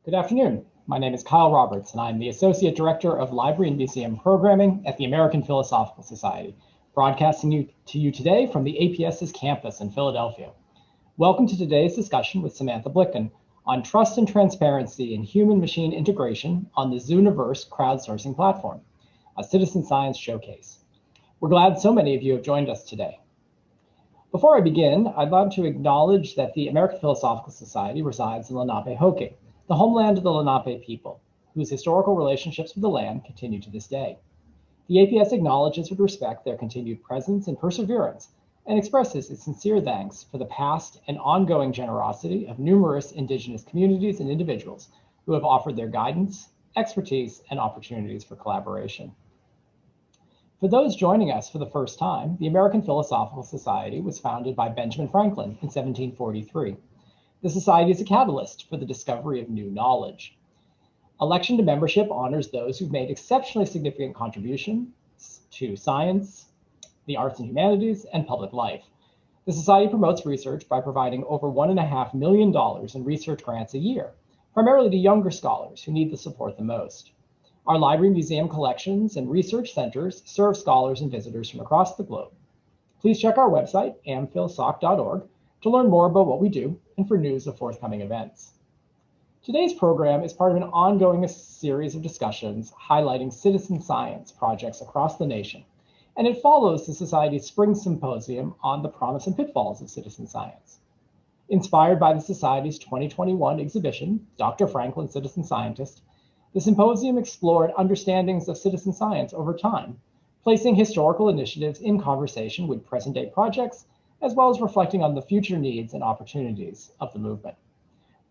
Good afternoon. My name is Kyle Roberts, and I'm the Associate Director of Library and Museum Programming at the American Philosophical Society, broadcasting to you today from the APS's campus in Philadelphia. Welcome to today's discussion with Samantha Blickhan on trust and transparency in human-machine integration on the Zooniverse crowdsourcing platform, a citizen science showcase. We're glad so many of you have joined us today. Before I begin, I'd love to acknowledge that the American Philosophical Society resides in Lenape-Hoke, the homeland of the Lenape people, whose historical relationships with the land continue to this day. The APS acknowledges with respect their continued presence and perseverance, and expresses its sincere thanks for the past and ongoing generosity of numerous Indigenous communities and individuals who have offered their guidance, expertise, and opportunities for collaboration. For those joining us for the first time, the American Philosophical Society was founded by Benjamin Franklin in 1743. The Society is a catalyst for the discovery of new knowledge. Election to membership honors those who've made exceptionally significant contributions to science, the arts and humanities, and public life. The Society promotes research by providing over $1.5 million in research grants a year, primarily to younger scholars who need the support the most. Our library, museum collections, and research centers serve scholars and visitors from across the globe. Please check our website, amphilsoc.org, to learn more about what we do and for news of forthcoming events. Today's program is part of an ongoing series of discussions highlighting citizen science projects across the nation, and it follows the Society's Spring Symposium on the promise and pitfalls of citizen science. Inspired by the Society's 2021 exhibition, Dr. Franklin, Citizen Scientist, the symposium explored understandings of citizen science over time, placing historical initiatives in conversation with present-day projects, as well as reflecting on the future needs and opportunities of the movement.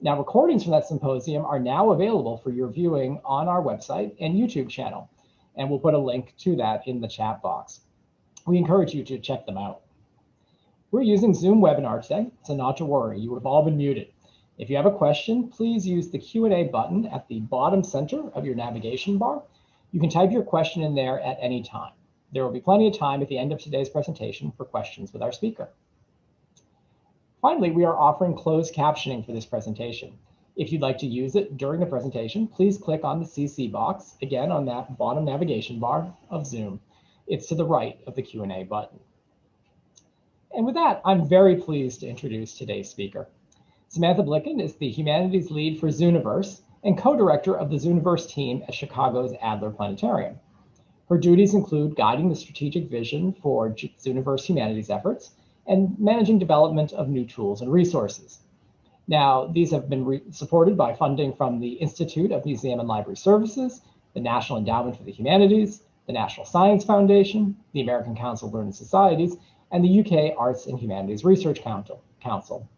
Now, recordings from that symposium are now available for your viewing on our website and YouTube channel, and we'll put a link to that in the chat box. We encourage you to check them out. We're using Zoom webinar today, so not to worry, you have all been muted. If you have a question, please use the Q&A button at the bottom center of your navigation bar. You can type your question in there at any time. There will be plenty of time at the end of today's presentation for questions with our speaker. Finally, we are offering closed captioning for this presentation. If you'd like to use it during the presentation, please click on the CC box, again on that bottom navigation bar of Zoom. It's to the right of the Q&A button. And with that, I'm very pleased to introduce today's speaker. Samantha Blickhan is the humanities lead for Zooniverse and co-director of the Zooniverse team at Chicago's Adler Planetarium. Her duties include guiding the strategic vision for Zooniverse humanities efforts and managing development of new tools and resources. Now, these have been supported by funding from the Institute of Museum and Library Services, the National Endowment for the Humanities, the National Science Foundation, the American Council of Learned Societies, and the UK Arts and Humanities Research Council.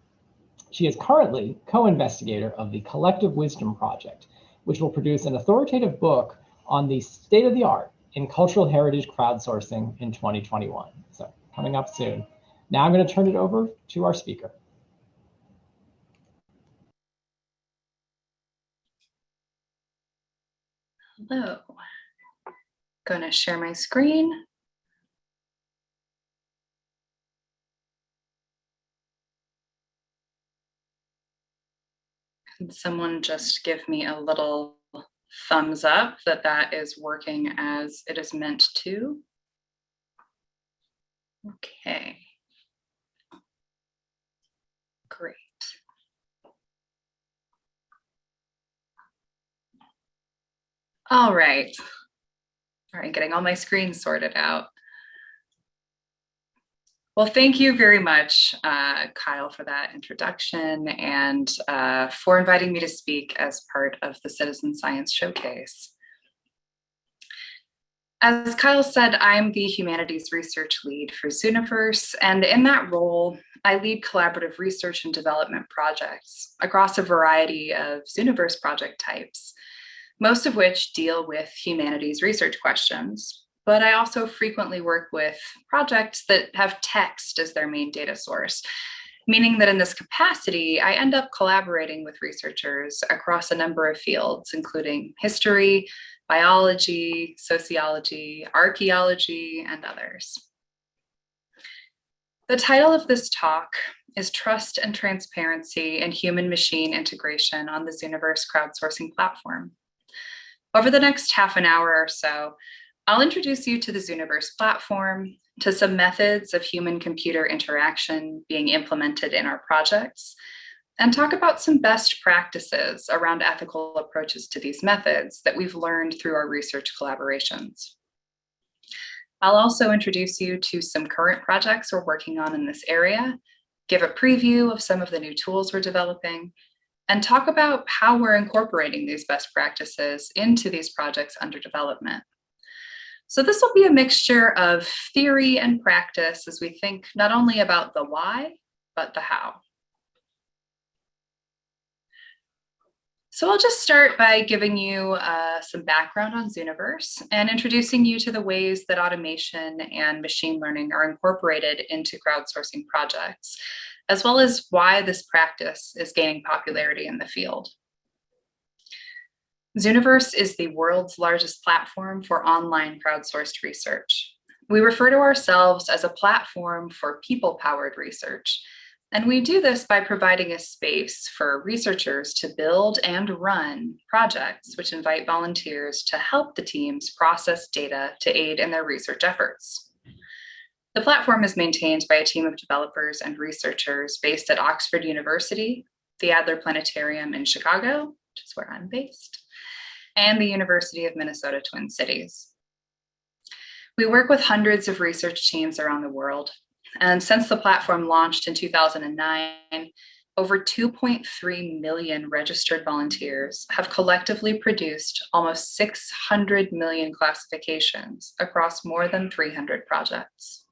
She is currently co-investigator of the Collective Wisdom Project, which will produce an authoritative book on the state of the art in cultural heritage crowdsourcing in 2021. So coming up soon. Now I'm going to turn it over to our speaker. Hello. Going to share my screen. Can someone just give me a little thumbs up that that is working as it is meant to? Okay. Great. All right. All right, getting all my screens sorted out. Well, thank you very much, Kyle, for that introduction and for inviting me to speak as part of the Citizen Science Showcase. As Kyle said, I'm the Humanities Research Lead for Zooniverse, and in that role, I lead collaborative research and development projects across a variety of Zooniverse project types, most of which deal with humanities research questions. But I also frequently work with projects that have text as their main data source, meaning that in this capacity, I end up collaborating with researchers across a number of fields, including history, biology, sociology, archaeology, and others. The title of this talk is Trust and Transparency in Human-Machine Integration on the Zooniverse Crowdsourcing Platform. Over the next half an hour or so, I'll introduce you to the Zooniverse platform, to some methods of human-computer interaction being implemented in our projects, and talk about some best practices around ethical approaches to these methods that we've learned through our research collaborations. I'll also introduce you to some current projects we're working on in this area, give a preview of some of the new tools we're developing, and talk about how we're incorporating these best practices into these projects under development. So this will be a mixture of theory and practice as we think not only about the why, but the how. So I'll just start by giving you some background on Zooniverse and introducing you to the ways that automation and machine learning are incorporated into crowdsourcing projects, as well as why this practice is gaining popularity in the field. Zooniverse is the world's largest platform for online crowdsourced research. We refer to ourselves as a platform for people-powered research. And we do this by providing a space for researchers to build and run projects which invite volunteers to help the teams process data to aid in their research efforts. The platform is maintained by a team of developers and researchers based at Oxford University, the Adler Planetarium in Chicago, which is where I'm based, and the University of Minnesota Twin Cities. We work with hundreds of research teams around the world. And since the platform launched in 2009, over 2.3 million registered volunteers have collectively produced almost 600 million classifications across more than 300 projects.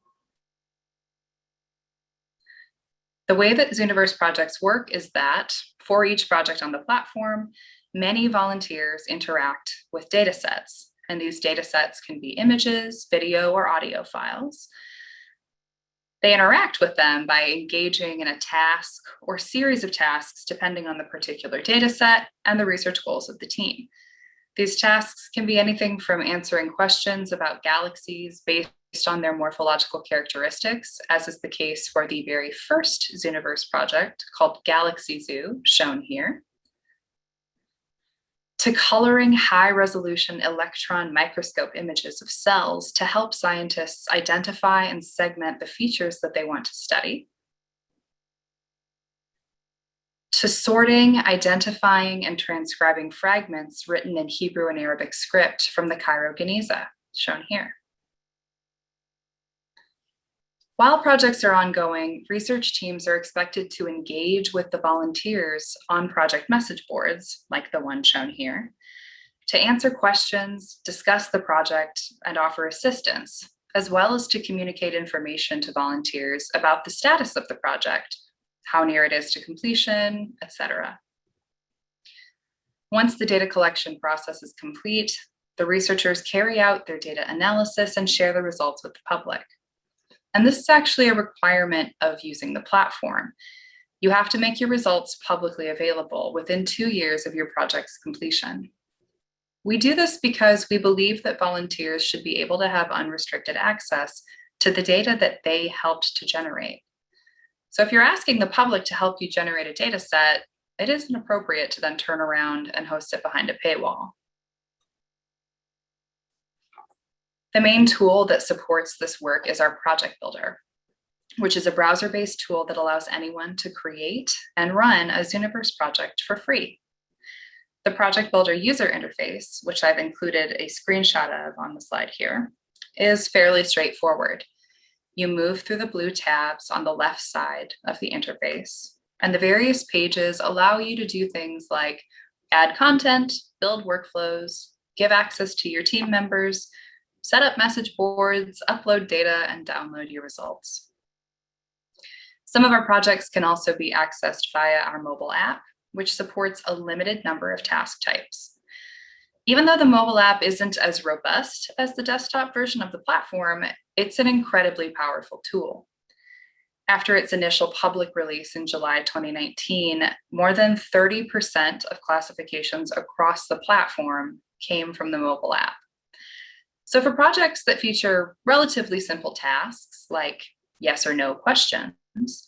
The way that Zooniverse projects work is that for each project on the platform, many volunteers interact with datasets. And these datasets can be images, video, or audio files. They interact with them by engaging in a task or series of tasks depending on the particular data set and the research goals of the team. These tasks can be anything from answering questions about galaxies based on their morphological characteristics, as is the case for the very first Zooniverse project called Galaxy Zoo, shown here, to coloring high-resolution electron microscope images of cells to help scientists identify and segment the features that they want to study, to sorting, identifying, and transcribing fragments written in Hebrew and Arabic script from the Cairo Geniza, shown here. While projects are ongoing, research teams are expected to engage with the volunteers on project message boards, like the one shown here, to answer questions, discuss the project, and offer assistance, as well as to communicate information to volunteers about the status of the project, how near it is to completion, etc. Once the data collection process is complete, the researchers carry out their data analysis and share the results with the public. And this is actually a requirement of using the platform. You have to make your results publicly available within 2 years of your project's completion. We do this because we believe that volunteers should be able to have unrestricted access to the data that they helped to generate. So if you're asking the public to help you generate a data set, it isn't appropriate to then turn around and host it behind a paywall. The main tool that supports this work is our project builder, which is a browser-based tool that allows anyone to create and run a Zooniverse project for free. The project builder user interface, which I've included a screenshot of on the slide here, is fairly straightforward. You move through the blue tabs on the left side of the interface, and the various pages allow you to do things like add content, build workflows, give access to your team members, set up message boards, upload data, and download your results. Some of our projects can also be accessed via our mobile app, which supports a limited number of task types. Even though the mobile app isn't as robust as the desktop version of the platform, it's an incredibly powerful tool. After its initial public release in July 2019, more than 30% of classifications across the platform came from the mobile app. So for projects that feature relatively simple tasks like yes or no questions,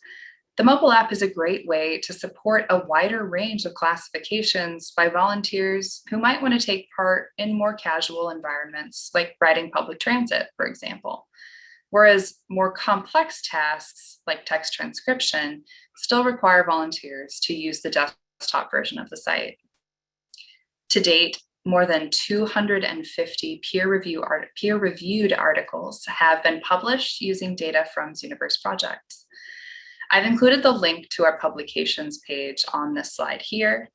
the mobile app is a great way to support a wider range of classifications by volunteers who might want to take part in more casual environments, like riding public transit, for example. Whereas more complex tasks, like text transcription, still require volunteers to use the desktop version of the site. To date, more than 250 peer-reviewed articles have been published using data from Zooniverse projects. I've included the link to our publications page on this slide here.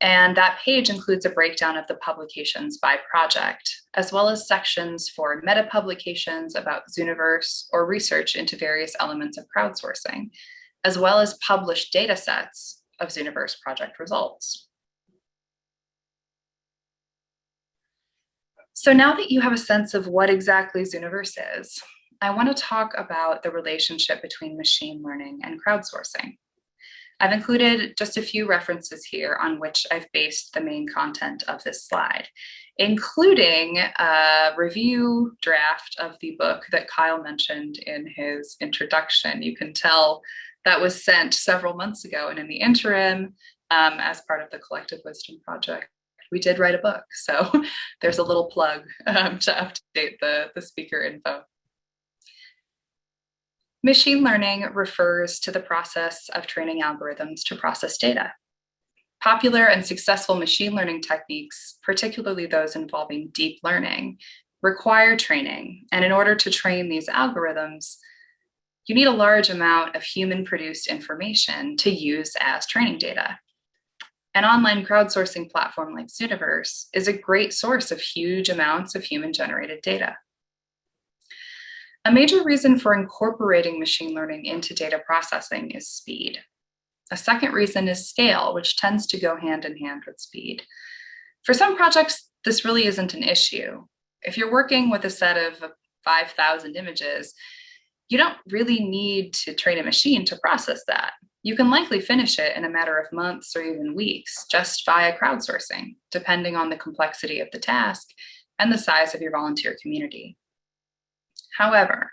And that page includes a breakdown of the publications by project, as well as sections for meta-publications about Zooniverse or research into various elements of crowdsourcing, as well as published data sets of Zooniverse project results. So now that you have a sense of what exactly Zooniverse is, I want to talk about the relationship between machine learning and crowdsourcing. I've included just a few references here on which I've based the main content of this slide, including a review draft of the book that Kyle mentioned in his introduction. You can tell that was sent several months ago, and in the interim, as part of the Collective Wisdom Project, we did write a book. So there's a little plug to update the speaker info. Machine learning refers to the process of training algorithms to process data. Popular and successful machine learning techniques, particularly those involving deep learning, require training. And in order to train these algorithms, you need a large amount of human-produced information to use as training data. An online crowdsourcing platform like Zooniverse is a great source of huge amounts of human-generated data. A major reason for incorporating machine learning into data processing is speed. A second reason is scale, which tends to go hand in hand with speed. For some projects, this really isn't an issue. If you're working with a set of 5,000 images, you don't really need to train a machine to process that. You can likely finish it in a matter of months or even weeks just via crowdsourcing, depending on the complexity of the task and the size of your volunteer community. However,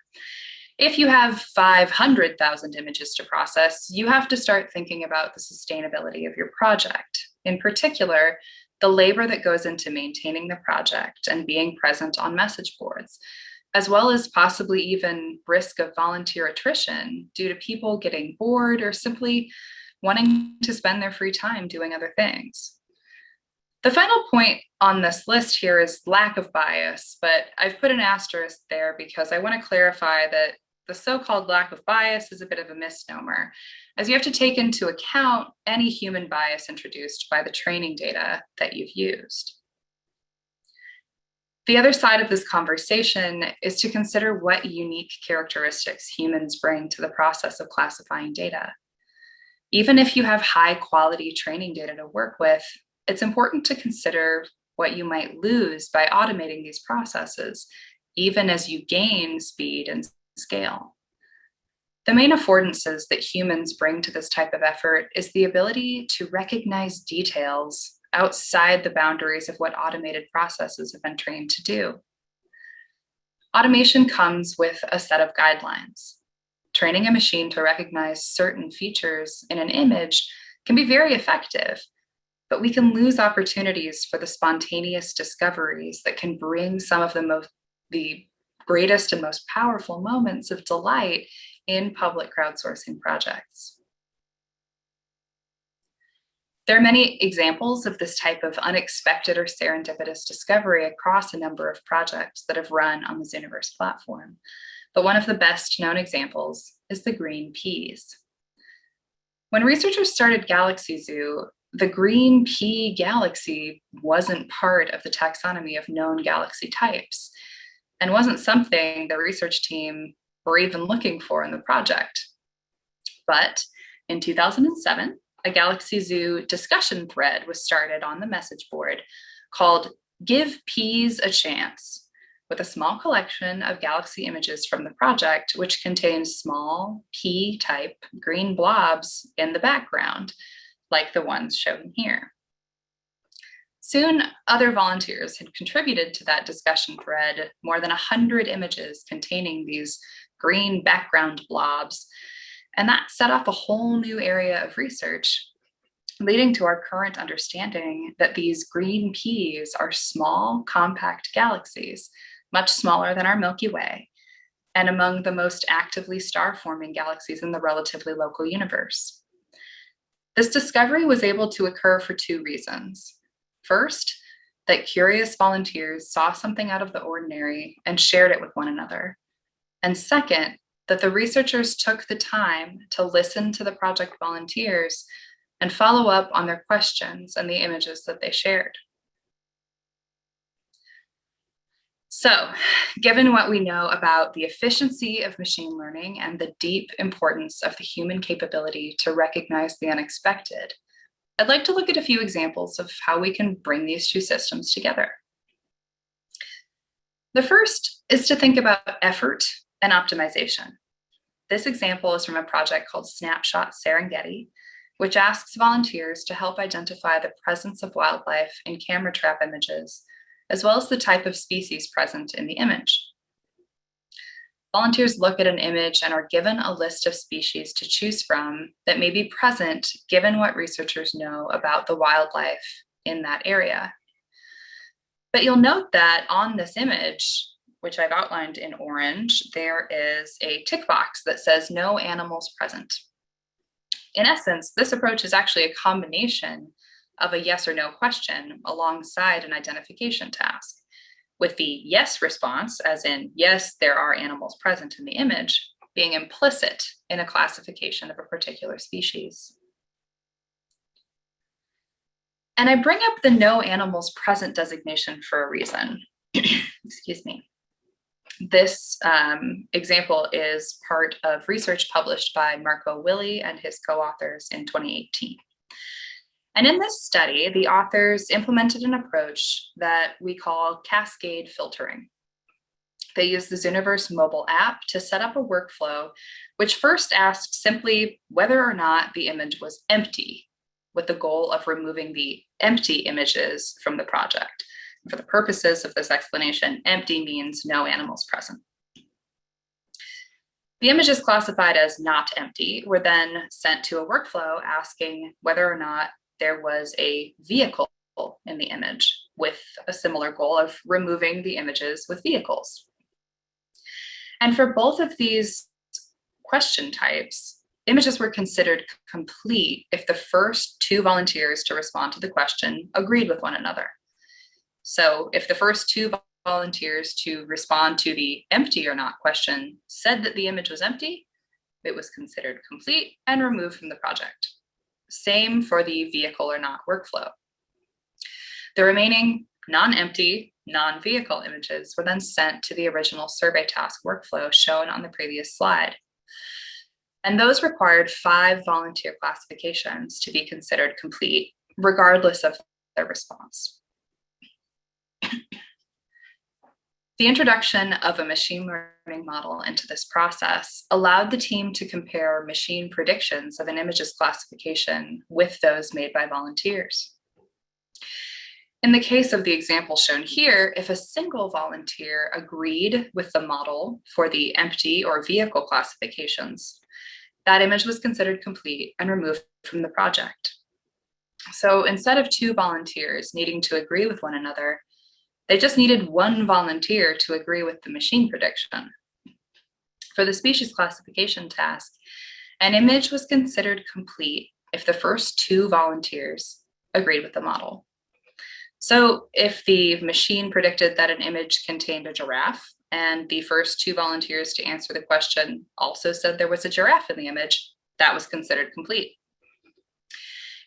if you have 500,000 images to process, you have to start thinking about the sustainability of your project. In particular, the labor that goes into maintaining the project and being present on message boards, as well as possibly even risk of volunteer attrition due to people getting bored or simply wanting to spend their free time doing other things. The final point on this list here is lack of bias, but I've put an asterisk there because I want to clarify that the so-called lack of bias is a bit of a misnomer, as you have to take into account any human bias introduced by the training data that you've used. The other side of this conversation is to consider what unique characteristics humans bring to the process of classifying data. Even if you have high-quality training data to work with, it's important to consider what you might lose by automating these processes, even as you gain speed and scale. The main affordances that humans bring to this type of effort is the ability to recognize details outside the boundaries of what automated processes have been trained to do. Automation comes with a set of guidelines. Training a machine to recognize certain features in an image can be very effective, but we can lose opportunities for the spontaneous discoveries that can bring some of the greatest and most powerful moments of delight in public crowdsourcing projects. There are many examples of this type of unexpected or serendipitous discovery across a number of projects that have run on the Zooniverse platform. But one of the best known examples is the green peas. When researchers started Galaxy Zoo, the green pea galaxy wasn't part of the taxonomy of known galaxy types and wasn't something the research team were even looking for in the project. But in 2007, a Galaxy Zoo discussion thread was started on the message board called Give Peas a Chance, with a small collection of galaxy images from the project, which contains small pea-type green blobs in the background, like the ones shown here. Soon, other volunteers had contributed to that discussion thread more than 100 images containing these green background blobs. And that set off a whole new area of research, leading to our current understanding that these green peas are small, compact galaxies, much smaller than our Milky Way, and among the most actively star-forming galaxies in the relatively local universe. This discovery was able to occur for two reasons. First, that curious volunteers saw something out of the ordinary and shared it with one another. And second, that the researchers took the time to listen to the project volunteers and follow up on their questions and the images that they shared. So, given what we know about the efficiency of machine learning and the deep importance of the human capability to recognize the unexpected, I'd like to look at a few examples of how we can bring these two systems together. The first is to think about effort and optimization. This example is from a project called Snapshot Serengeti, which asks volunteers to help identify the presence of wildlife in camera trap images, as well as the type of species present in the image. Volunteers look at an image and are given a list of species to choose from that may be present given what researchers know about the wildlife in that area. But you'll note that on this image, which I've outlined in orange, there is a tick box that says no animals present. In essence, this approach is actually a combination of a yes or no question alongside an identification task, with the yes response, as in, yes, there are animals present in the image, being implicit in a classification of a particular species. And I bring up the no animals present designation for a reason. Excuse me. This example is part of research published by Marco Willi and his co-authors in 2018. And in this study, the authors implemented an approach that we call Cascade Filtering. They used the Zooniverse mobile app to set up a workflow which first asked simply whether or not the image was empty, with the goal of removing the empty images from the project. For the purposes of this explanation, empty means no animals present. The images classified as not empty were then sent to a workflow asking whether or not there was a vehicle in the image, with a similar goal of removing the images with vehicles. And for both of these question types, images were considered complete if the first two volunteers to respond to the question agreed with one another. So if the first two volunteers to respond to the empty or not question said that the image was empty, it was considered complete and removed from the project. Same for the vehicle or not workflow. The remaining non-empty, non-vehicle images were then sent to the original survey task workflow shown on the previous slide. And those required 5 volunteer classifications to be considered complete, regardless of their response. The introduction of a machine learning model into this process allowed the team to compare machine predictions of an image's classification with those made by volunteers. In the case of the example shown here, if a single volunteer agreed with the model for the empty or vehicle classifications, that image was considered complete and removed from the project. So instead of 2 volunteers needing to agree with one another, they just needed 1 volunteer to agree with the machine prediction. For the species classification task, an image was considered complete if the first 2 volunteers agreed with the model. So if the machine predicted that an image contained a giraffe, and the first 2 volunteers to answer the question also said there was a giraffe in the image, that was considered complete.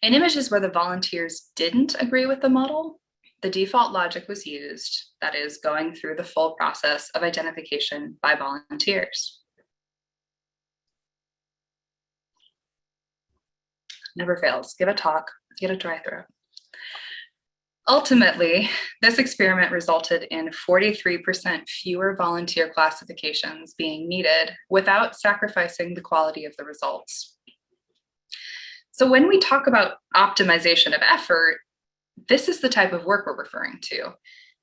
In images where the volunteers didn't agree with the model, the default logic was used, that is, going through the full process of identification by volunteers. Never fails. Give a talk, get a dry throat. Ultimately, this experiment resulted in 43% fewer volunteer classifications being needed without sacrificing the quality of the results. So when we talk about optimization of effort, this is the type of work we're referring to.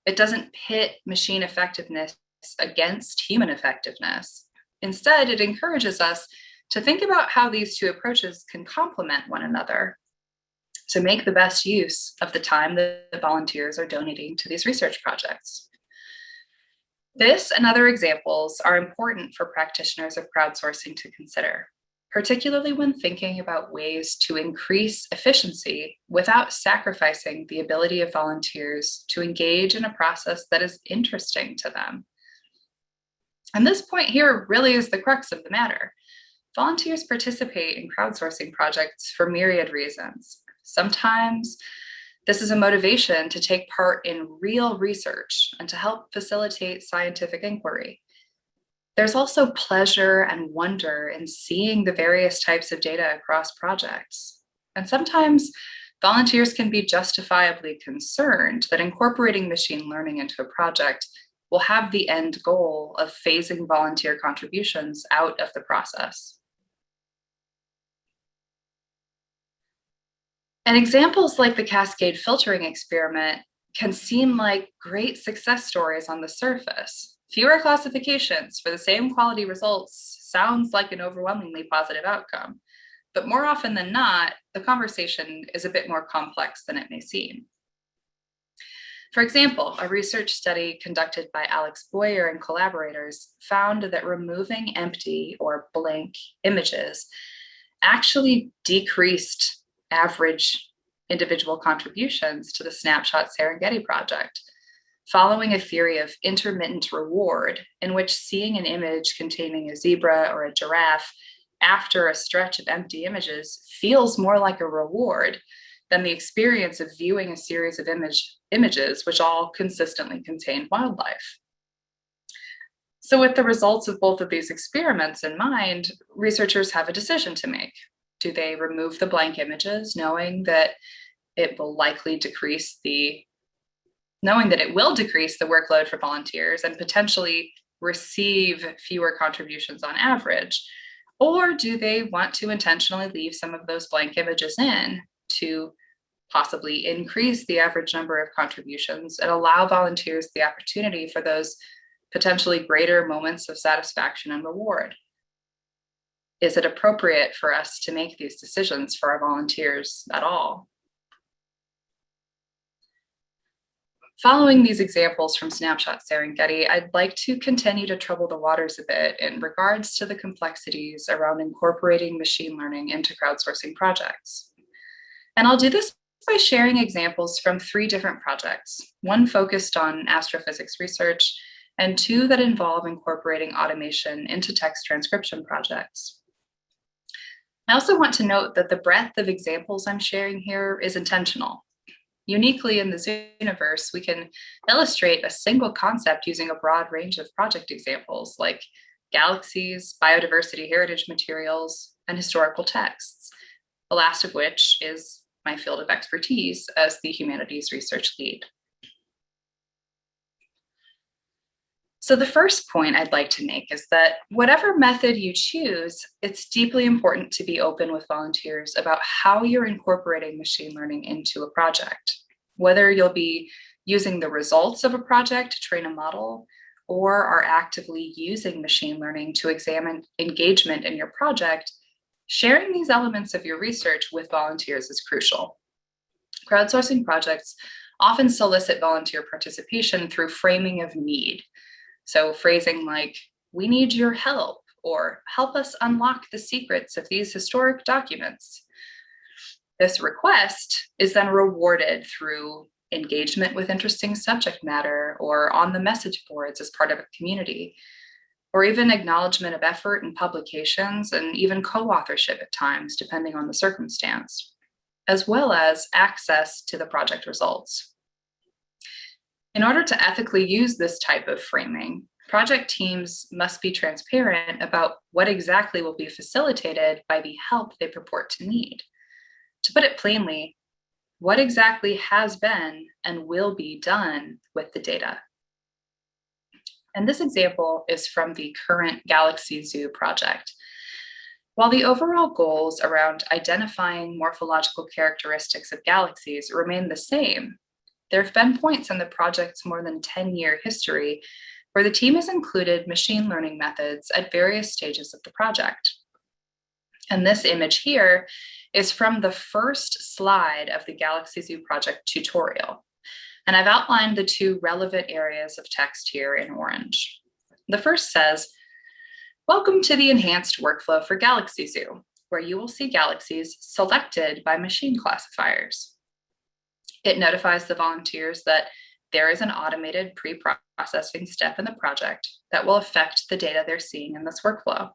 It doesn't pit machine effectiveness against human effectiveness. Instead, it encourages us to think about how these two approaches can complement one another to make the best use of the time that the volunteers are donating to these research projects. This and other examples are important for practitioners of crowdsourcing to consider, particularly when thinking about ways to increase efficiency without sacrificing the ability of volunteers to engage in a process that is interesting to them. And this point here really is the crux of the matter. Volunteers participate in crowdsourcing projects for myriad reasons. Sometimes this is a motivation to take part in real research and to help facilitate scientific inquiry. There's also pleasure and wonder in seeing the various types of data across projects. And sometimes volunteers can be justifiably concerned that incorporating machine learning into a project will have the end goal of phasing volunteer contributions out of the process. And examples like the Cascade Filtering experiment can seem like great success stories on the surface. Fewer classifications for the same quality results sounds like an overwhelmingly positive outcome. But more often than not, the conversation is a bit more complex than it may seem. For example, a research study conducted by Alex Boyer and collaborators found that removing empty or blank images actually decreased average individual contributions to the Snapshot Serengeti project, following a theory of intermittent reward, in which seeing an image containing a zebra or a giraffe after a stretch of empty images feels more like a reward than the experience of viewing a series of images which all consistently contain wildlife. So with the results of both of these experiments in mind, researchers have a decision to make. Do they remove the blank images, knowing that it will decrease the workload for volunteers and potentially receive fewer contributions on average? Or do they want to intentionally leave some of those blank images in to possibly increase the average number of contributions and allow volunteers the opportunity for those potentially greater moments of satisfaction and reward? Is it appropriate for us to make these decisions for our volunteers at all? Following these examples from Snapshot Serengeti, I'd like to continue to trouble the waters a bit in regards to the complexities around incorporating machine learning into crowdsourcing projects. And I'll do this by sharing examples from 3 different projects, one focused on astrophysics research, and 2 that involve incorporating automation into text transcription projects. I also want to note that the breadth of examples I'm sharing here is intentional. Uniquely in the Zooniverse, we can illustrate a single concept using a broad range of project examples like galaxies, biodiversity heritage materials, and historical texts, the last of which is my field of expertise as the humanities research lead. So the first point I'd like to make is that whatever method you choose, it's deeply important to be open with volunteers about how you're incorporating machine learning into a project. Whether you'll be using the results of a project to train a model, or are actively using machine learning to examine engagement in your project, sharing these elements of your research with volunteers is crucial. Crowdsourcing projects often solicit volunteer participation through framing of need. So phrasing like, "We need your help," or "help us unlock the secrets of these historic documents." This request is then rewarded through engagement with interesting subject matter or on the message boards as part of a community, or even acknowledgement of effort in publications and even co-authorship at times, depending on the circumstance, as well as access to the project results. In order to ethically use this type of framing, project teams must be transparent about what exactly will be facilitated by the help they purport to need. To put it plainly, what exactly has been and will be done with the data? And this example is from the current Galaxy Zoo project. While the overall goals around identifying morphological characteristics of galaxies remain the same, there have been points in the project's more than 10-year history where the team has included machine learning methods at various stages of the project. And this image here is from the first slide of the Galaxy Zoo project tutorial. And I've outlined the two relevant areas of text here in orange. The first says, "Welcome to the enhanced workflow for Galaxy Zoo, where you will see galaxies selected by machine classifiers." It notifies the volunteers that there is an automated pre-processing step in the project that will affect the data they're seeing in this workflow.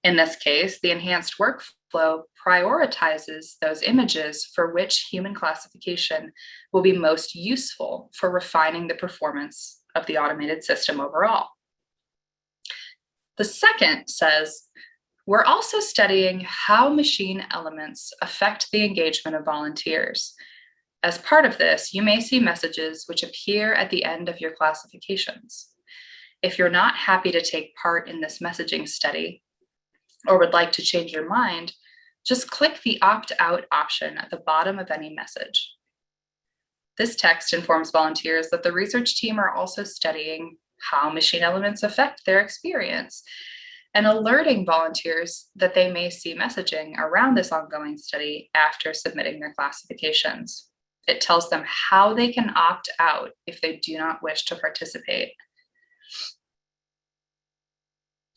In this case, the enhanced workflow prioritizes those images for which human classification will be most useful for refining the performance of the automated system overall. The second says, "We're also studying how machine elements affect the engagement of volunteers. As part of this, you may see messages which appear at the end of your classifications. If you're not happy to take part in this messaging study, or would like to change your mind, just click the opt-out option at the bottom of any message." This text informs volunteers that the research team are also studying how machine elements affect their experience and alerting volunteers that they may see messaging around this ongoing study after submitting their classifications. It tells them how they can opt out if they do not wish to participate.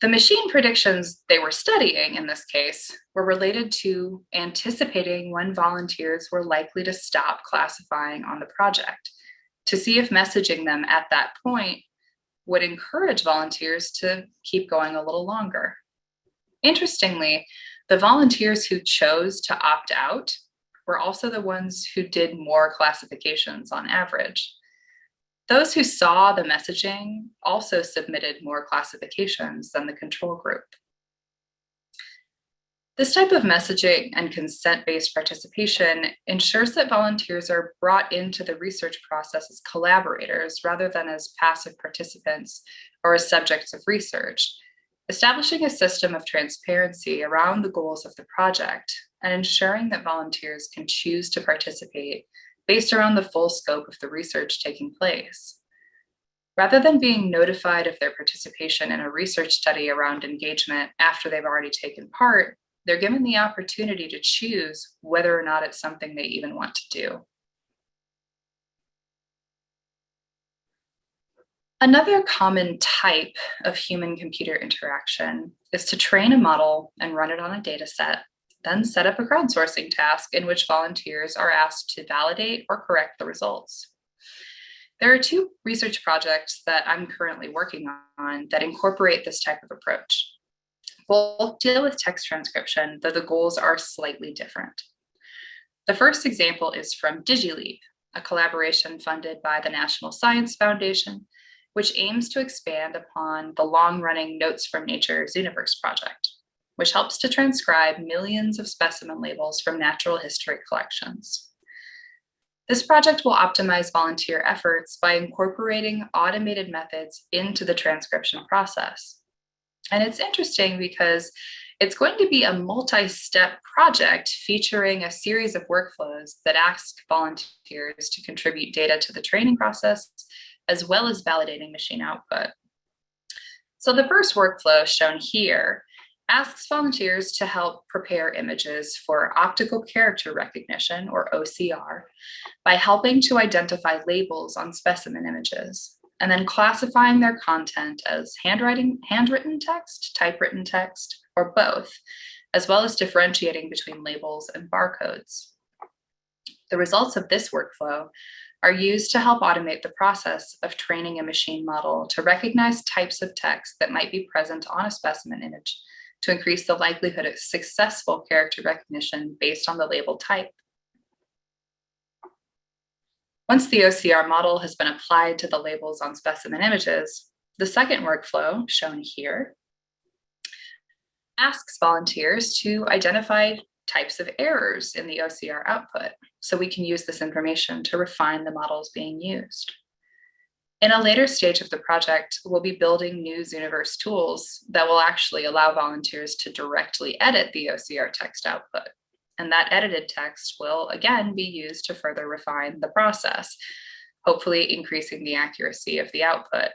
The machine predictions they were studying in this case were related to anticipating when volunteers were likely to stop classifying on the project to see if messaging them at that point would encourage volunteers to keep going a little longer. Interestingly, the volunteers who chose to opt out were also the ones who did more classifications on average. Those who saw the messaging also submitted more classifications than the control group. This type of messaging and consent-based participation ensures that volunteers are brought into the research process as collaborators rather than as passive participants or as subjects of research, establishing a system of transparency around the goals of the project and ensuring that volunteers can choose to participate based around the full scope of the research taking place. Rather than being notified of their participation in a research study around engagement after they've already taken part, they're given the opportunity to choose whether or not it's something they even want to do. Another common type of human-computer interaction is to train a model and run it on a data set, then set up a crowdsourcing task in which volunteers are asked to validate or correct the results. There are two research projects that I'm currently working on that incorporate this type of approach. Both deal with text transcription, though the goals are slightly different. The first example is from DigiLeap, a collaboration funded by the National Science Foundation, which aims to expand upon the long-running Notes from Nature Zooniverse project, which helps to transcribe millions of specimen labels from natural history collections. This project will optimize volunteer efforts by incorporating automated methods into the transcription process. And it's interesting because it's going to be a multi-step project featuring a series of workflows that ask volunteers to contribute data to the training process, as well as validating machine output. So the first workflow shown here asks volunteers to help prepare images for optical character recognition, or OCR, by helping to identify labels on specimen images, and then classifying their content as handwritten text, typewritten text, or both, as well as differentiating between labels and barcodes. The results of this workflow are used to help automate the process of training a machine model to recognize types of text that might be present on a specimen image to increase the likelihood of successful character recognition based on the label type. Once the OCR model has been applied to the labels on specimen images, the second workflow, shown here, asks volunteers to identify types of errors in the OCR output, so we can use this information to refine the models being used. In a later stage of the project, we'll be building new Zooniverse tools that will actually allow volunteers to directly edit the OCR text output. And that edited text will, again, be used to further refine the process, hopefully increasing the accuracy of the output.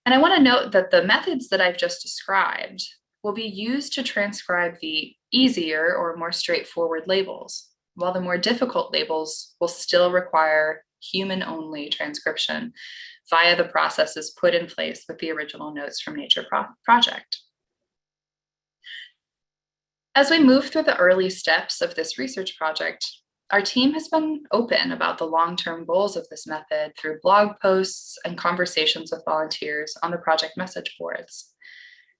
And I want to note that the methods that I've just described will be used to transcribe the easier or more straightforward labels, while the more difficult labels will still require human-only transcription via the processes put in place with the original Notes from Nature project. As we move through the early steps of this research project, our team has been open about the long-term goals of this method through blog posts and conversations with volunteers on the project message boards.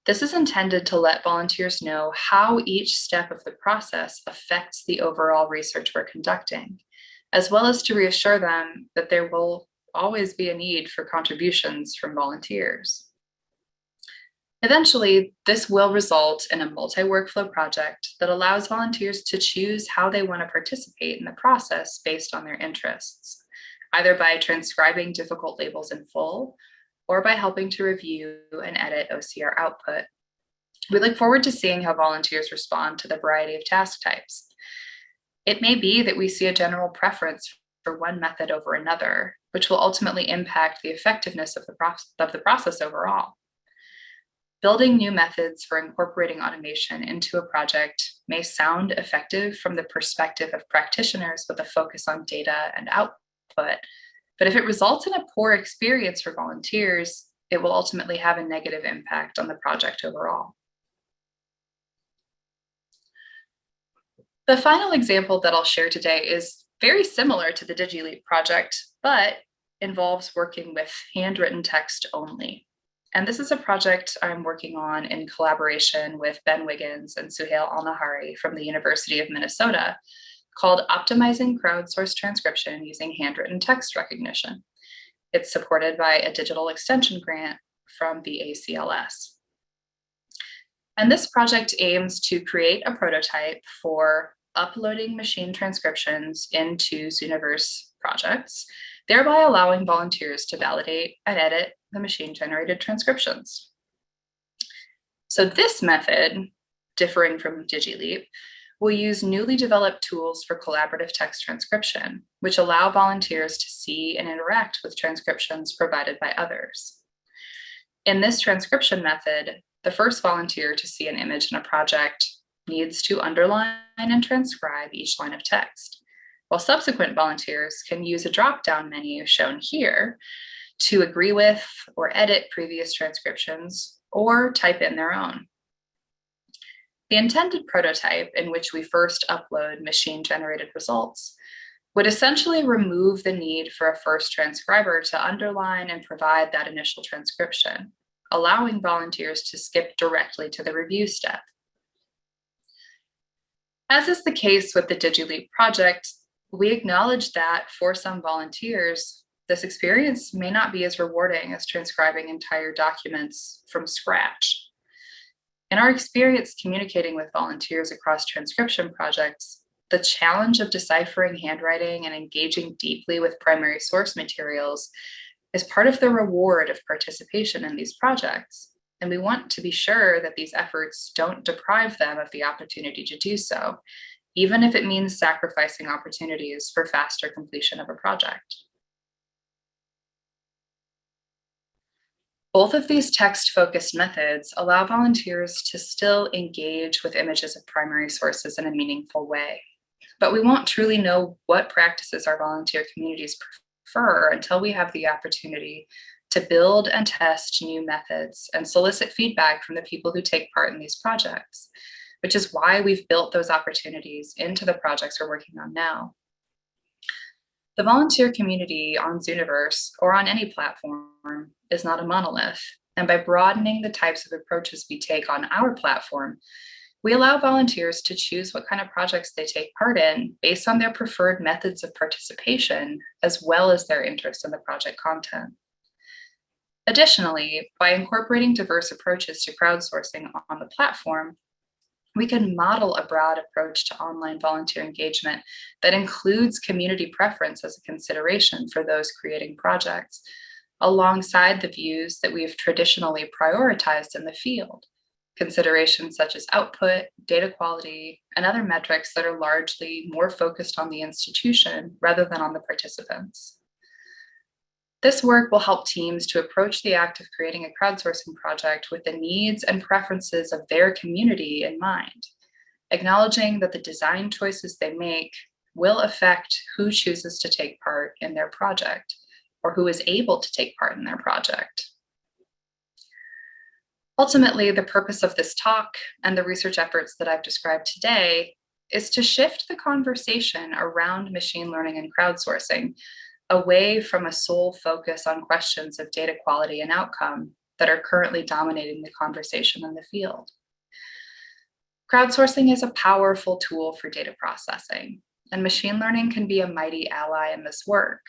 This is intended to let volunteers know how each step of the process affects the overall research we're conducting, as well as to reassure them that there will always be a need for contributions from volunteers. Eventually, this will result in a multi-workflow project that allows volunteers to choose how they want to participate in the process based on their interests, either by transcribing difficult labels in full or by helping to review and edit OCR output. We look forward to seeing how volunteers respond to the variety of task types. It may be that we see a general preference for one method over another, which will ultimately impact the effectiveness of the process overall. Building new methods for incorporating automation into a project may sound effective from the perspective of practitioners with a focus on data and output, but if it results in a poor experience for volunteers, it will ultimately have a negative impact on the project overall. The final example that I'll share today is very similar to the DigiLeap project, but involves working with handwritten text only. And this is a project I'm working on in collaboration with Ben Wiggins and Suhail Al-Nahari from the University of Minnesota, called Optimizing Crowdsourced Transcription Using Handwritten Text Recognition. It's supported by a digital extension grant from the ACLS. And this project aims to create a prototype for uploading machine transcriptions into Zooniverse projects, thereby allowing volunteers to validate and edit the machine-generated transcriptions. So this method, differing from DigiLeap, will use newly developed tools for collaborative text transcription, which allow volunteers to see and interact with transcriptions provided by others. In this transcription method, the first volunteer to see an image in a project needs to underline and transcribe each line of text, while subsequent volunteers can use a drop-down menu shown here to agree with or edit previous transcriptions or type in their own. The intended prototype, in which we first upload machine-generated results, would essentially remove the need for a first transcriber to underline and provide that initial transcription, allowing volunteers to skip directly to the review step. As is the case with the DigiLeap project, we acknowledge that for some volunteers, this experience may not be as rewarding as transcribing entire documents from scratch. In our experience communicating with volunteers across transcription projects, the challenge of deciphering handwriting and engaging deeply with primary source materials is part of the reward of participation in these projects. And we want to be sure that these efforts don't deprive them of the opportunity to do so, even if it means sacrificing opportunities for faster completion of a project. Both of these text-focused methods allow volunteers to still engage with images of primary sources in a meaningful way, but we won't truly know what practices our volunteer communities prefer until we have the opportunity to build and test new methods and solicit feedback from the people who take part in these projects, which is why we've built those opportunities into the projects we're working on now. The volunteer community on Zooniverse or on any platform is not a monolith, and by broadening the types of approaches we take on our platform, we allow volunteers to choose what kind of projects they take part in based on their preferred methods of participation, as well as their interest in the project content. Additionally, by incorporating diverse approaches to crowdsourcing on the platform, we can model a broad approach to online volunteer engagement that includes community preference as a consideration for those creating projects, alongside the views that we have traditionally prioritized in the field, considerations such as output, data quality, and other metrics that are largely more focused on the institution rather than on the participants. This work will help teams to approach the act of creating a crowdsourcing project with the needs and preferences of their community in mind, acknowledging that the design choices they make will affect who chooses to take part in their project or who is able to take part in their project. Ultimately, the purpose of this talk and the research efforts that I've described today is to shift the conversation around machine learning and crowdsourcing away from a sole focus on questions of data quality and outcome that are currently dominating the conversation in the field. Crowdsourcing is a powerful tool for data processing, and machine learning can be a mighty ally in this work.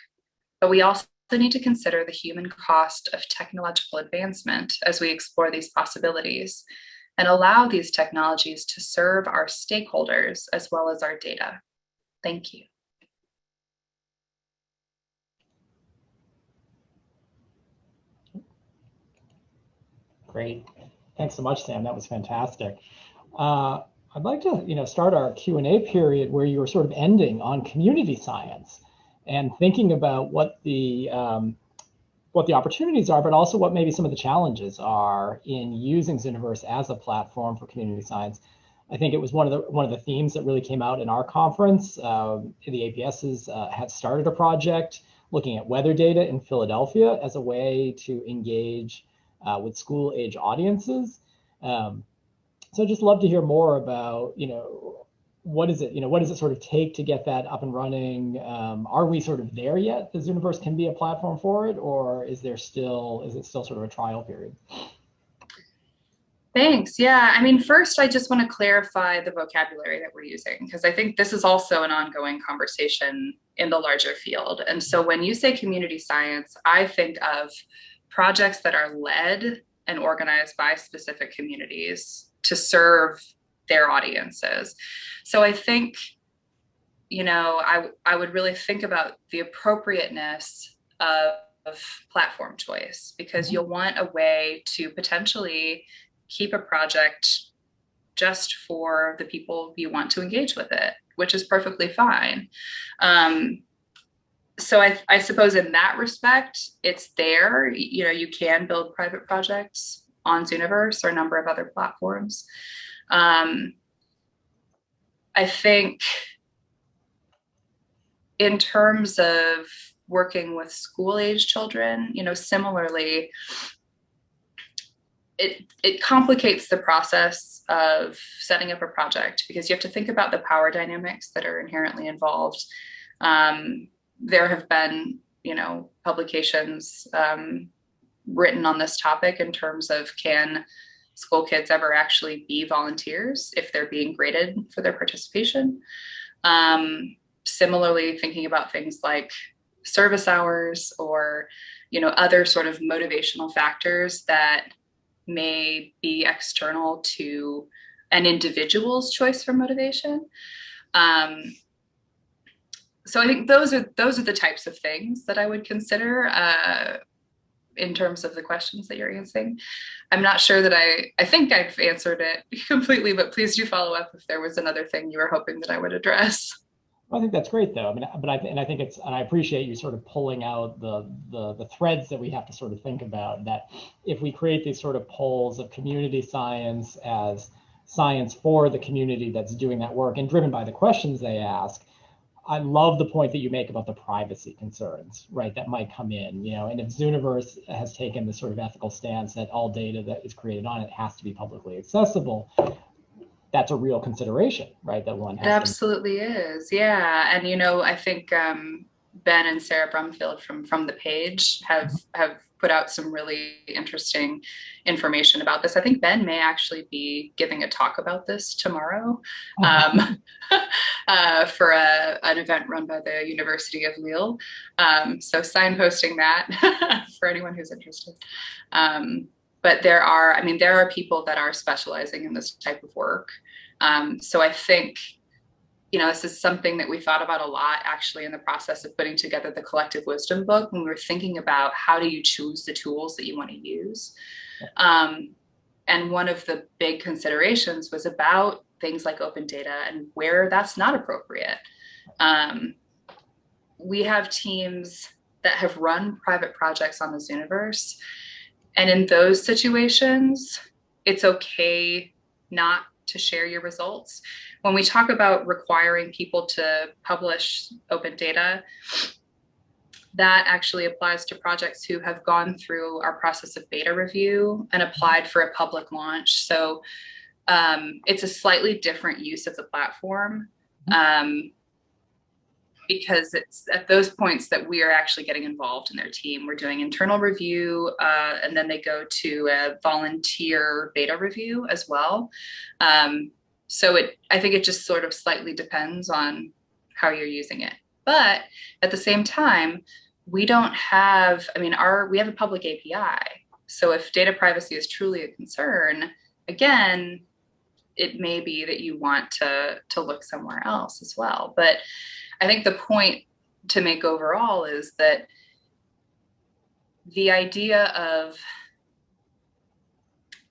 But we also need to consider the human cost of technological advancement as we explore these possibilities and allow these technologies to serve our stakeholders as well as our data. Thank you. Great. Thanks so much, Sam. That was fantastic. I'd like to start our Q&A period where you were sort of ending on community science and thinking about what the opportunities are, but also what maybe some of the challenges are in using Zooniverse as a platform for community science. I think it was one of the themes that really came out in our conference. The APSs had started a project looking at weather data in Philadelphia as a way to engage with school age audiences. So I'd just love to hear more about, what is it sort of take to get that up and running? Are we sort of there yet? The Zooniverse can be a platform for it, or is it still sort of a trial period? Thanks. Yeah, I mean, first, I just want to clarify the vocabulary that we're using, because I think this is also an ongoing conversation in the larger field. And so when you say community science, I think of projects that are led and organized by specific communities to serve their audiences. So I think, I would really think about the appropriateness of platform choice, because you'll want a way to potentially keep a project just for the people you want to engage with it, which is perfectly fine. So I suppose in that respect, it's there. You can build private projects on Zooniverse or a number of other platforms. I think in terms of working with school-age children, similarly, it complicates the process of setting up a project, because you have to think about the power dynamics that are inherently involved. There have been, publications written on this topic in terms of, can school kids ever actually be volunteers if they're being graded for their participation? Similarly, thinking about things like service hours or, other sort of motivational factors that may be external to an individual's choice for motivation. So I think those are the types of things that I would consider in terms of the questions that you're answering. I'm not sure that I think I've answered it completely, but please do follow up if there was another thing you were hoping that I would address. I think that's great, though. I mean, but I appreciate you sort of pulling out the threads that we have to sort of think about. That if we create these sort of poles of community science as science for the community that's doing that work and driven by the questions they ask, I love the point that you make about the privacy concerns, right? That might come in, And if Zooniverse has taken this sort of ethical stance that all data that is created on it has to be publicly accessible, that's a real consideration, right? That one has. It absolutely is, yeah. And I think Ben and Sarah Brumfield from The Page have put out some really interesting information about this. I think Ben may actually be giving a talk about this tomorrow for an event run by the University of Lille. So signposting that for anyone who's interested. But there are people that are specializing in this type of work. So I think, this is something that we thought about a lot, actually, in the process of putting together the Collective Wisdom book, when we were thinking about how do you choose the tools that you want to use. And one of the big considerations was about things like open data and where that's not appropriate. We have teams that have run private projects on the Zooniverse. And in those situations, it's okay not to share your results. When we talk about requiring people to publish open data, that actually applies to projects who have gone through our process of beta review and applied for a public launch. So it's a slightly different use of the platform, because it's at those points that we are actually getting involved in their team. We're doing internal review, and then they go to a volunteer beta review as well. So I think it just sort of slightly depends on how you're using it. But at the same time, we don't have, we have a public API. So if data privacy is truly a concern, again, it may be that you want to look somewhere else as well. But I think the point to make overall is that the idea of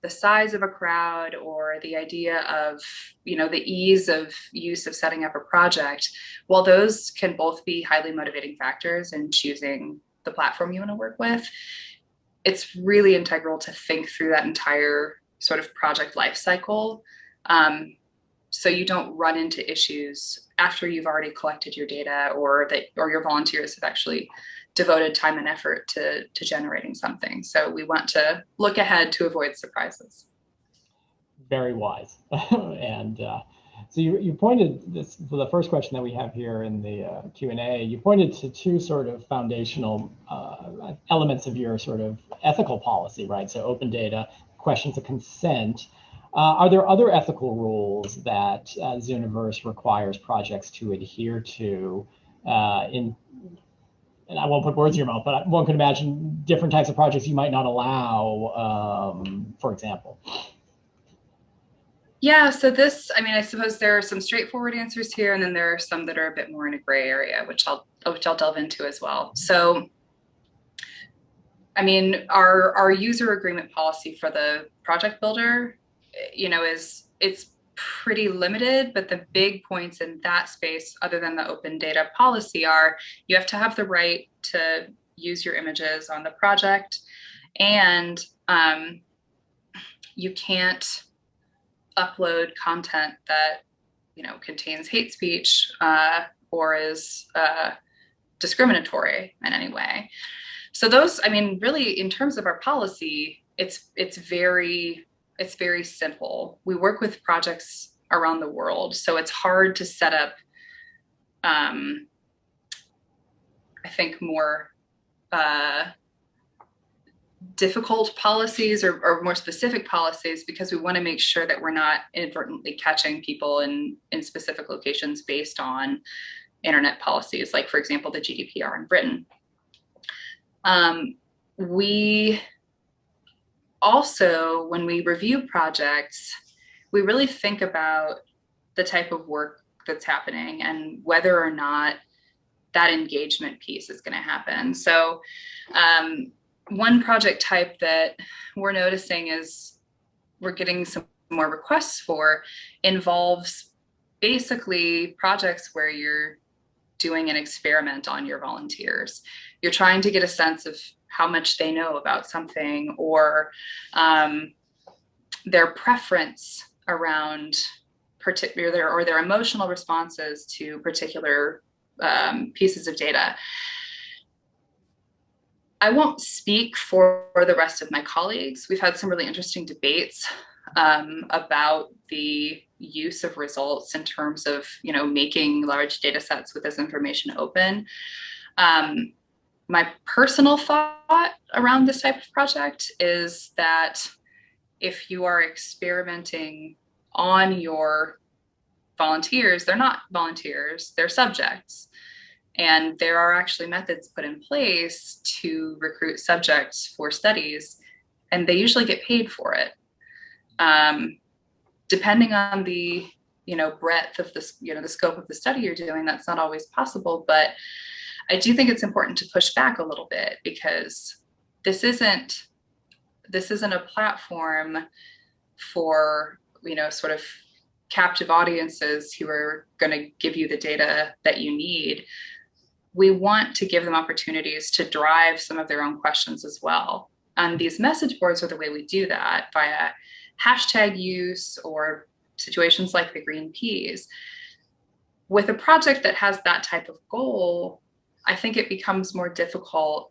the size of a crowd, or the idea of, the ease of use of setting up a project, while those can both be highly motivating factors in choosing the platform you want to work with, it's really integral to think through that entire sort of project life cycle, so you don't run into issues after you've already collected your data, or your volunteers have actually devoted time and effort to generating something. So we want to look ahead to avoid surprises. Very wise. And so you pointed this, for the first question that we have here in the Q&A, you pointed to two sort of foundational elements of your sort of ethical policy, right? So open data, questions of consent. Are there other ethical rules that Zooniverse requires projects to adhere to and I won't put words in your mouth, but one can imagine different types of projects you might not allow, for example? Yeah, so I suppose there are some straightforward answers here, and then there are some that are a bit more in a gray area, which I'll delve into as well. So, our user agreement policy for the project builder, it's pretty limited, but the big points in that space, other than the open data policy, are you have to have the right to use your images on the project, and you can't upload content that contains hate speech or is discriminatory in any way. So those, really, in terms of our policy, it's very simple. We work with projects around the world, so it's hard to set up, I think, more difficult policies or more specific policies, because we want to make sure that we're not inadvertently catching people in specific locations based on internet policies, like, for example, the GDPR in Britain. We also, when we review projects, we really think about the type of work that's happening and whether or not that engagement piece is going to happen. So one project type that we're noticing is we're getting some more requests for involves basically projects where you're doing an experiment on your volunteers. You're trying to get a sense of how much they know about something, or their preference around particular, or their emotional responses to particular pieces of data. I won't speak for the rest of my colleagues. We've had some really interesting debates about the use of results in terms of, making large data sets with this information open. My personal thought around this type of project is that if you are experimenting on your volunteers, they're not volunteers, they're subjects. And there are actually methods put in place to recruit subjects for studies, and they usually get paid for it. Depending on the breadth of this, the scope of the study you're doing, that's not always possible. But I do think it's important to push back a little bit, because this isn't a platform for sort of captive audiences who are going to give you the data that you need. we want to give them opportunities to drive some of their own questions as well. And these message boards are the way we do that, via hashtag use or situations like the green peas. With a project that has that type of goal, I think it becomes more difficult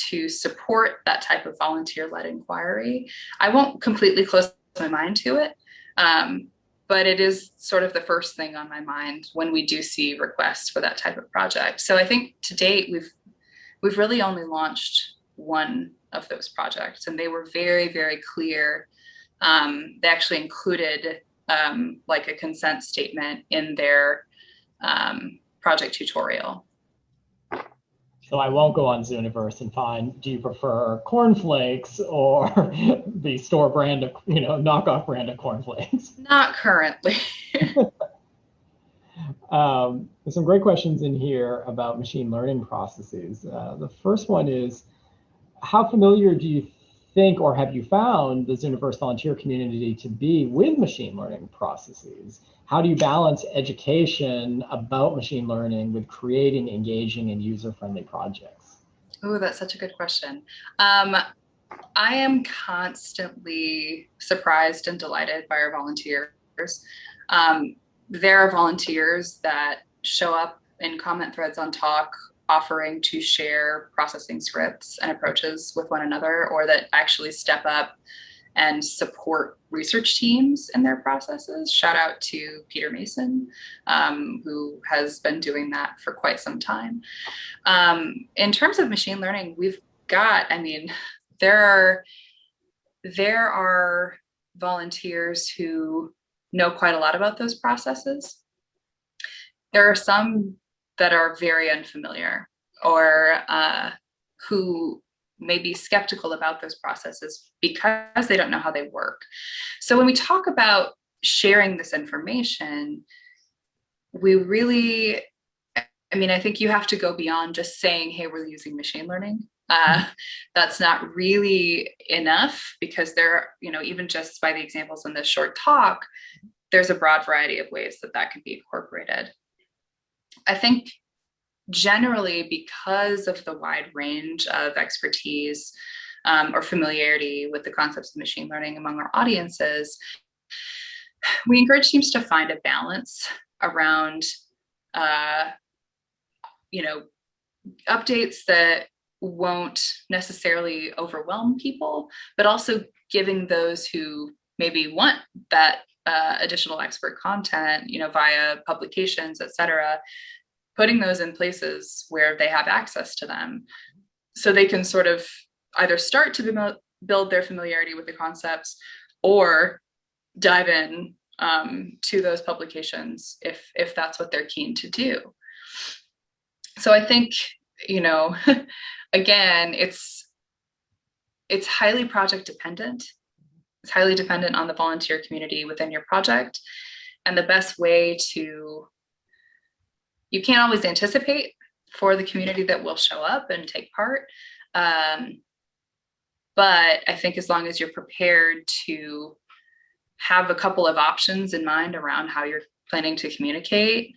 to support that type of volunteer-led inquiry. I won't completely close my mind to it, but it is sort of the first thing on my mind when we do see requests for that type of project. So I think to date, we've really only launched one of those projects, and they were very, very clear. They actually included like a consent statement in their project tutorial. So I won't go on Zooniverse and find, do you prefer cornflakes or the store brand of, knockoff brand of cornflakes? Not currently. There's some great questions in here about machine learning processes. The first one is, how familiar do you think, or have you found the Zooniverse volunteer community to be with machine learning processes? How do you balance education about machine learning with creating engaging and user-friendly projects? Oh, that's such a good question. I am constantly surprised and delighted by our volunteers. There are volunteers that show up in comment threads on Talk offering to share processing scripts and approaches with one another, or that actually step up and support research teams in their processes. Shout out to Peter Mason, who has been doing that for quite some time. In terms of machine learning, we've got, there are volunteers who know quite a lot about those processes. There are some that are very unfamiliar, or who may be skeptical about those processes because they don't know how they work. So when we talk about sharing this information, we really, I think you have to go beyond just saying, hey, we're using machine learning. That's not really enough, because there, even just by the examples in this short talk, there's a broad variety of ways that can be incorporated. I think generally, because of the wide range of expertise or familiarity with the concepts of machine learning among our audiences, we encourage teams to find a balance around, updates that won't necessarily overwhelm people, but also giving those who maybe want that additional expert content, via publications, et cetera, putting those in places where they have access to them, so they can sort of either start to build their familiarity with the concepts, or dive in to those publications if that's what they're keen to do. So I think, again, it's highly project dependent. It's highly dependent on the volunteer community within your project. And the best way you can't always anticipate for the community that will show up and take part. But I think as long as you're prepared to have a couple of options in mind around how you're planning to communicate,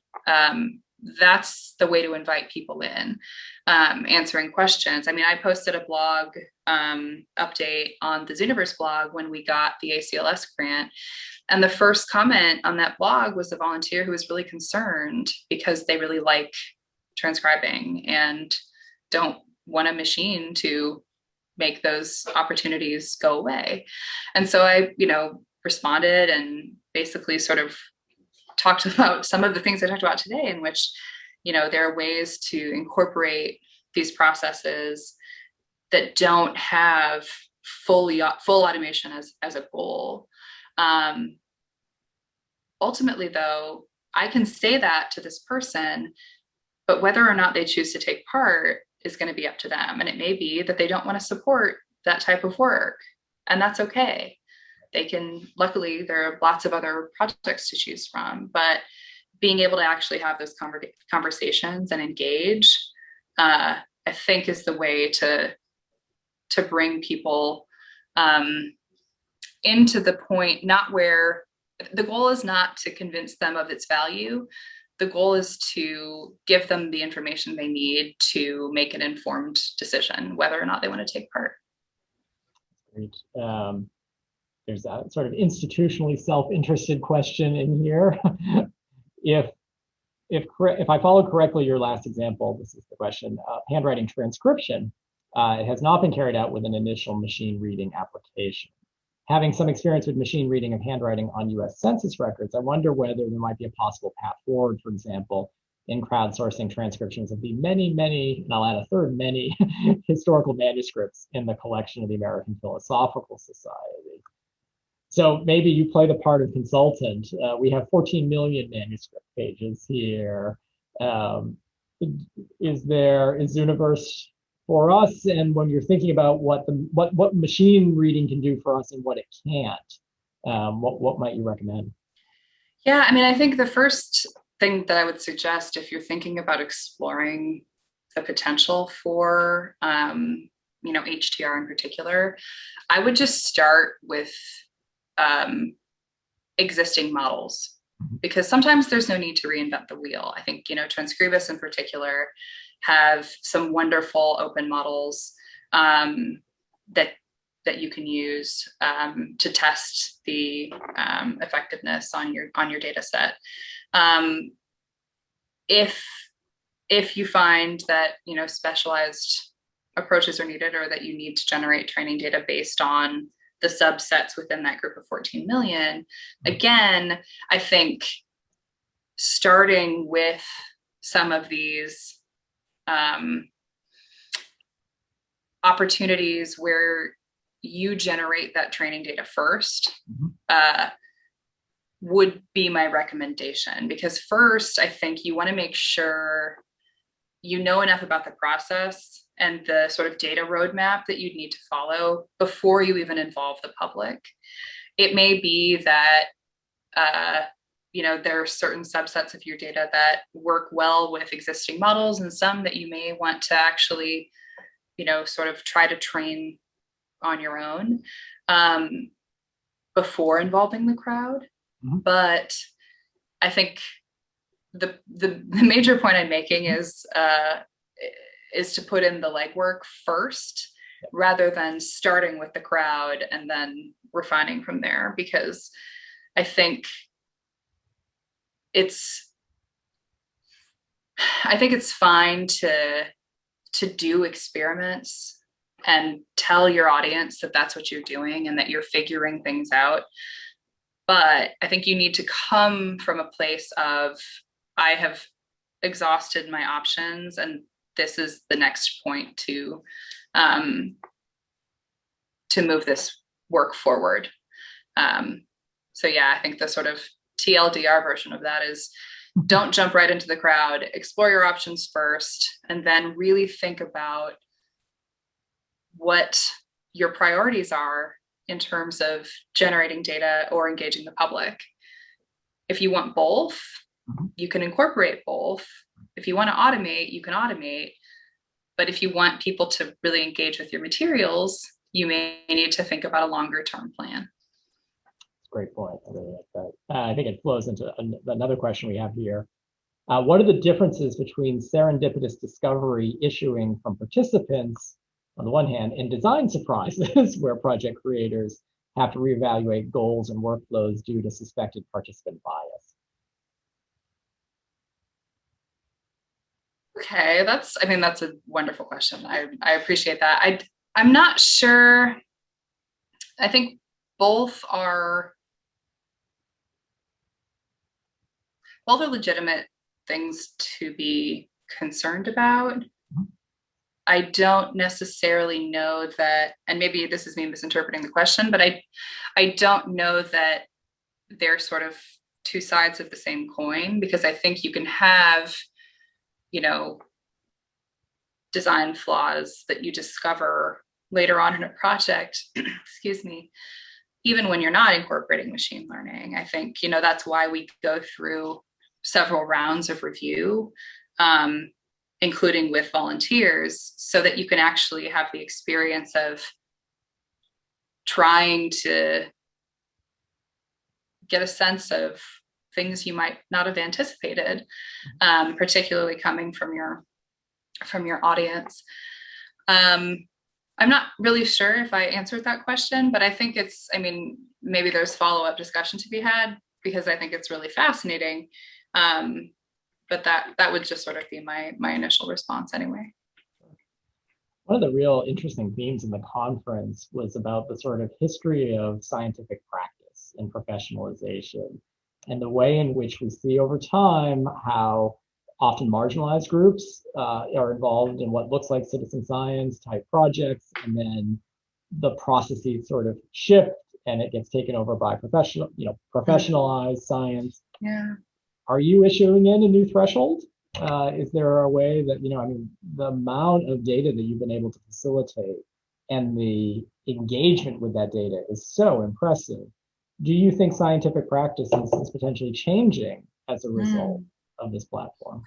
that's the way to invite people in, answering questions. I posted a blog update on the Zooniverse blog when we got the ACLS grant. And the first comment on that blog was a volunteer who was really concerned because they really like transcribing and don't want a machine to make those opportunities go away. And so I, responded and basically sort of talked about some of the things I talked about today, in which, there are ways to incorporate these processes that don't have full automation as a goal. Ultimately, though, I can say that to this person, but whether or not they choose to take part is going to be up to them. And it may be that they don't want to support that type of work, and that's okay. They can, luckily, there are lots of other projects to choose from, but being able to actually have those conversations and engage, I think, is the way to bring people into the point, not where the goal is not to convince them of its value, the goal is to give them the information they need to make an informed decision whether or not they want to take part. Great. There's a sort of institutionally self-interested question in here. If I follow correctly your last example, this is the question, handwriting transcription, it has not been carried out with an initial machine reading application. Having some experience with machine reading of handwriting on US Census records, I wonder whether there might be a possible path forward, for example, in crowdsourcing transcriptions of the many, and I'll add a third, many historical manuscripts in the collection of the American Philosophical Society. So maybe you play the part of consultant. We have 14 million manuscript pages here. Is Zooniverse for us? And when you're thinking about what machine reading can do for us and what it can't, what might you recommend? Yeah, I mean, I think the first thing that I would suggest if you're thinking about exploring the potential for, HTR in particular, I would just start with existing models, because sometimes there's no need to reinvent the wheel. I think, Transcribus in particular have some wonderful open models that you can use to test the effectiveness on your data set. If you find that specialized approaches are needed, or that you need to generate training data based on the subsets within that group of 14 million, again, I think starting with some of these opportunities where you generate that training data first would be my recommendation. Because first, I think you want to make sure you know enough about the process and the sort of data roadmap that you'd need to follow before you even involve the public. It may be that there are certain subsets of your data that work well with existing models, and some that you may want to actually, sort of try to train on your own before involving the crowd. But I think the major point I'm making is to put in the legwork first, rather than starting with the crowd and then refining from there, because I think it's fine to do experiments and tell your audience that that's what you're doing and that you're figuring things out. But I think you need to come from a place of, I have exhausted my options, and this is the next point to move this work forward. So yeah, I think the sort of TLDR version of that is, don't jump right into the crowd, explore your options first, and then really think about what your priorities are in terms of generating data or engaging the public. If you want both, you can incorporate both. If you want to automate, you can automate. But if you want people to really engage with your materials, you may need to think about a longer term plan. Great point. I really like that. I think it flows into another question we have here. What are the differences between serendipitous discovery issuing from participants on the one hand, and design surprises where project creators have to reevaluate goals and workflows due to suspected participant bias? Okay, that's a wonderful question. I appreciate that. I'm not sure. I think both are legitimate things to be concerned about. I don't necessarily know that, and maybe this is me misinterpreting the question, but I don't know that they're sort of two sides of the same coin, because I think you can have, design flaws that you discover later on in a project, excuse me, even when you're not incorporating machine learning. I think, that's why we go through several rounds of review, including with volunteers, so that you can actually have the experience of trying to get a sense of things you might not have anticipated, particularly coming from your audience. I'm not really sure if I answered that question, but I think it's, I mean, maybe there's follow-up discussion to be had, because I think it's really fascinating. But that would just sort of be my initial response anyway. One of the real interesting themes in the conference was about the sort of history of scientific practice and professionalization, and the way in which we see over time how often marginalized groups are involved in what looks like citizen science type projects, and then the processes sort of shift and it gets taken over by professionalized science. Yeah. Are you issuing in a new threshold? Is there a way that, I mean, the amount of data that you've been able to facilitate and the engagement with that data is so impressive. Do you think scientific practice is potentially changing as a result of this platform?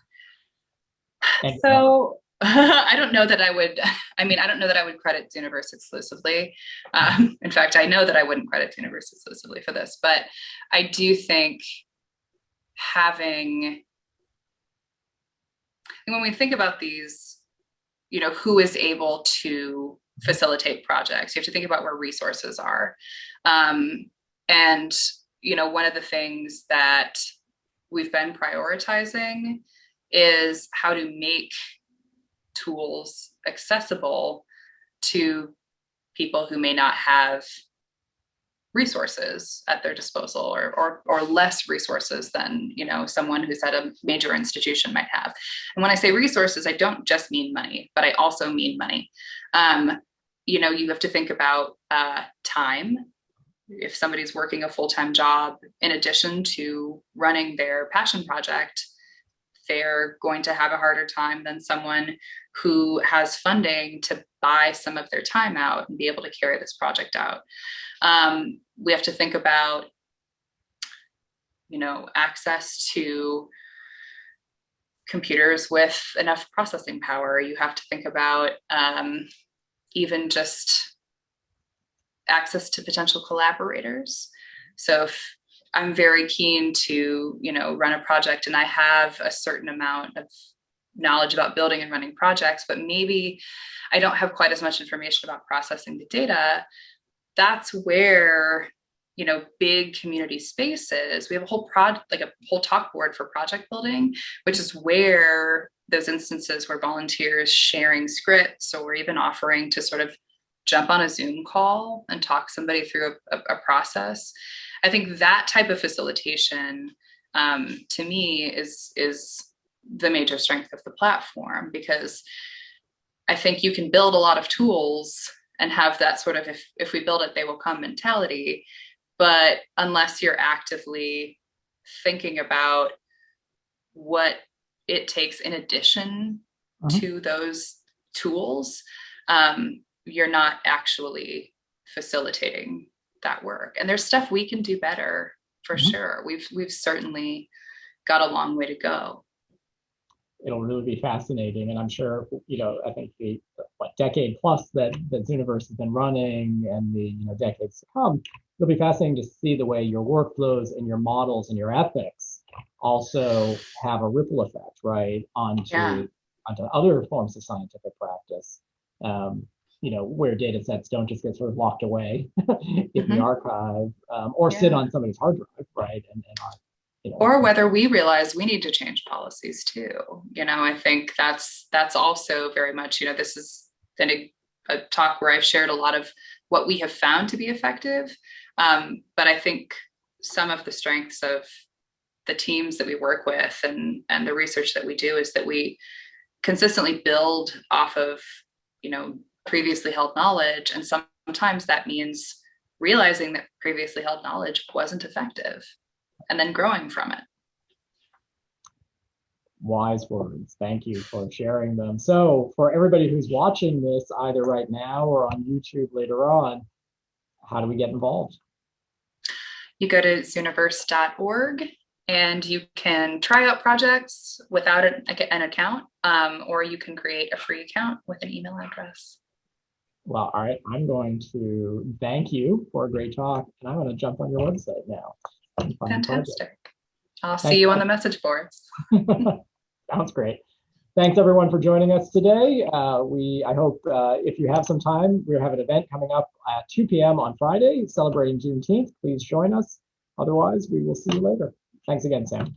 And, so I don't know that I would, I don't know that I would credit Zooniverse exclusively. In fact, I know that I wouldn't credit Zooniverse exclusively for this, but I do think when we think about these, who is able to facilitate projects, you have to think about where resources are. And, one of the things that we've been prioritizing is how to make tools accessible to people who may not have resources at their disposal, or less resources than someone who's at a major institution might have. And when I say resources, I don't just mean money, but I also mean money. You have to think about time. If somebody's working a full-time job in addition to running their passion project, they're going to have a harder time than someone who has funding to buy some of their time out and be able to carry this project out. We have to think about, access to computers with enough processing power. You have to think about even just access to potential collaborators. So if I'm very keen to, run a project and I have a certain amount of knowledge about building and running projects, but maybe I don't have quite as much information about processing the data, that's where, big community spaces, we have a whole talk board for project building, which is where those instances where volunteers sharing scripts or even offering to sort of jump on a Zoom call and talk somebody through a process. I think that type of facilitation, to me, is the major strength of the platform, because I think you can build a lot of tools and have that sort of, if we build it, they will come mentality. But unless you're actively thinking about what it takes in addition to those tools, you're not actually facilitating that work. And there's stuff we can do better for sure. We've certainly got a long way to go. It'll really be fascinating, and I'm sure I think the decade plus that Zooniverse has been running, and the decades to come, it'll be fascinating to see the way your workflows and your models and your ethics also have a ripple effect, right, onto other forms of scientific practice. Where data sets don't just get sort of locked away in the archive, or sit on somebody's hard drive, right, and aren't. Or whether we realize we need to change policies too. I think that's also very much, this has been a talk where I've shared a lot of what we have found to be effective. But I think some of the strengths of the teams that we work with and the research that we do is that we consistently build off of, previously held knowledge. And sometimes that means realizing that previously held knowledge wasn't effective, and then growing from it. Wise words. Thank you for sharing them. So for everybody who's watching this either right now or on YouTube later on, how do we get involved? You go to zooniverse.org and you can try out projects without an account, or you can create a free account with an email address. Well, all right. I'm going to thank you for a great talk, and I'm going to jump on your website now. Fantastic. I'll see you on the message boards. Sounds great. Thanks everyone for joining us today. I hope if you have some time, we have an event coming up at 2 p.m. on Friday celebrating Juneteenth. Please join us. Otherwise, we will see you later. Thanks again, Sam.